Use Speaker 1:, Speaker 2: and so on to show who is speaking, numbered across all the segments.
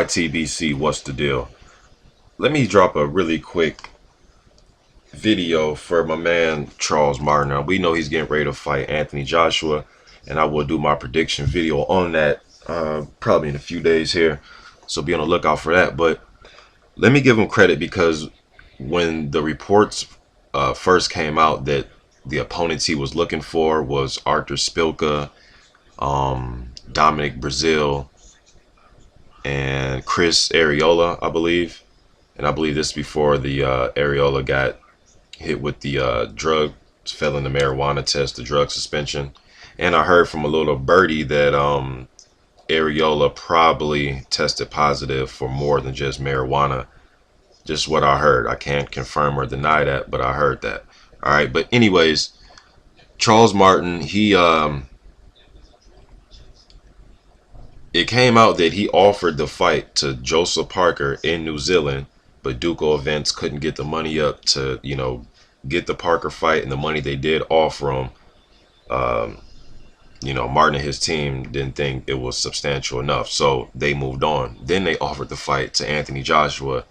Speaker 1: YTBC, what's the deal? Let me drop a really quick video for my man Charles Martin. Now, we know he's getting ready to fight Anthony Joshua, and I will do my prediction video on that probably in a few days here. So be on the lookout for that. But let me give him credit because when the reports first came out that the opponents he was looking for was Arthur Spilka, Dominic Brazil, and Chris Arreola, I believe. And I believe this before the Arreola got hit with the drug, fell in the marijuana test, the drug suspension. And I heard from a little birdie that Arreola probably tested positive for more than just marijuana. Just what I heard. I can't confirm or deny that, but I heard that. All right, but anyways, Charles Martin, it came out that he offered the fight to Joseph Parker in New Zealand, but Duco Events couldn't get the money up to, get the Parker fight, and the money they did offer him, Martin and his team didn't think it was substantial enough, so they moved on. Then they offered the fight to Anthony Joshua,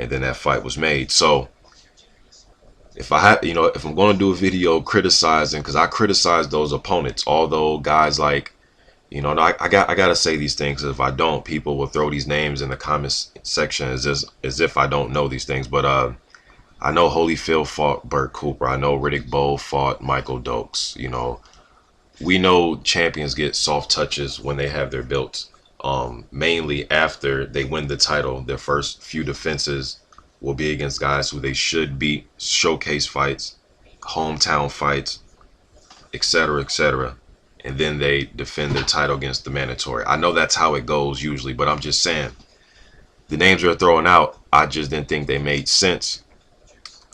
Speaker 1: and then that fight was made. So if I'm going to do a video criticizing, because I criticize those opponents, although guys like, I gotta say these things. If I don't, people will throw these names in the comments section as if I don't know these things. But I know Holyfield fought Burt Cooper. I know Riddick Bowe fought Michael Dokes. We know champions get soft touches when they have their belts. Mainly after they win the title, their first few defenses will be against guys who they should beat, showcase fights, hometown fights, etc., etc. And then they defend their title against the mandatory. I know that's how it goes usually, but I'm just saying the names they're throwing out, I just didn't think they made sense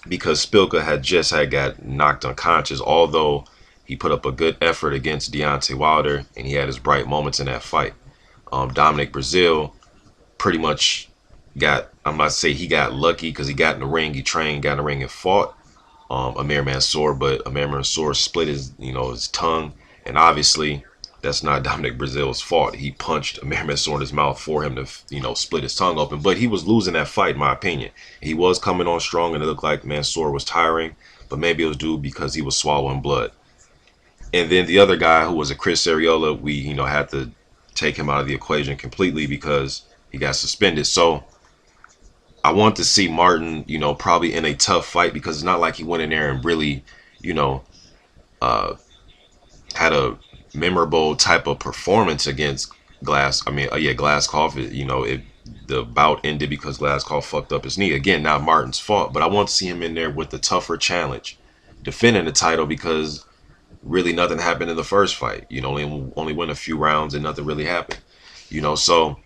Speaker 1: because Spilka had got knocked unconscious, although he put up a good effort against Deontay Wilder and he had his bright moments in that fight. Dominic Brazil pretty much I'm not saying he got lucky because he got in the ring, he trained, got in the ring and fought Amir Mansour, but Amir Mansour split his tongue. And obviously, that's not Dominic Brazil's fault. He punched Amir Mansour in his mouth for him to, split his tongue open. But he was losing that fight, in my opinion. He was coming on strong, and it looked like Mansour was tiring. But maybe it was due because he was swallowing blood. And then the other guy, who was a Chris Arreola, we, had to take him out of the equation completely because he got suspended. So I want to see Martin, probably in a tough fight because it's not like he went in there and really, had a memorable type of performance against GLASKOV. The bout ended because GLASKOV fucked up his knee. Again, not Martin's fault, but I want to see him in there with the tougher challenge, defending the title, because really nothing happened in the first fight. Only went a few rounds and nothing really happened. So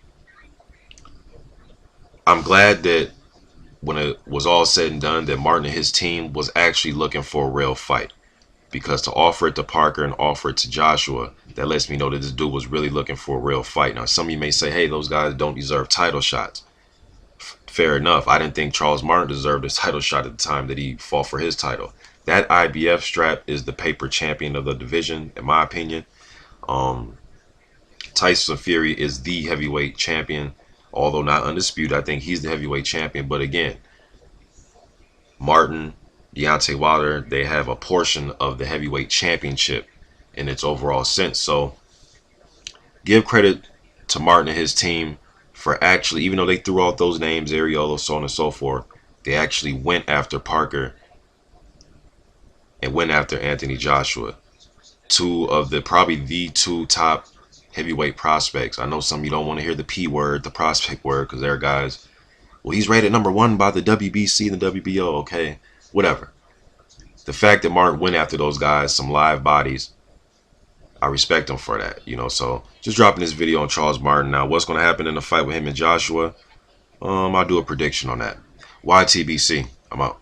Speaker 1: I'm glad that when it was all said and done, that Martin and his team was actually looking for a real fight. Because to offer it to Parker and offer it to Joshua, that lets me know that this dude was really looking for a real fight. Now, some of you may say, hey, those guys don't deserve title shots. Fair enough. I didn't think Charles Martin deserved a title shot at the time that he fought for his title. That IBF strap is the paper champion of the division, in my opinion. Tyson Fury is the heavyweight champion, although not undisputed. I think he's the heavyweight champion. But again, Martin, Deontay Wilder, they have a portion of the heavyweight championship in its overall sense. So give credit to Martin and his team for actually, even though they threw out those names, Arreola, so on and so forth, they actually went after Parker and went after Anthony Joshua. Probably the two top heavyweight prospects. I know some of you don't want to hear the P word, the prospect word, because they're guys, well, he's rated #1 by the WBC and the WBO. Okay, whatever. The fact that Martin went after those guys, some live bodies, I respect him for that. So just dropping this video on Charles Martin. Now, what's going to happen in the fight with him and Joshua? I'll do a prediction on that. YTBC, I'm out.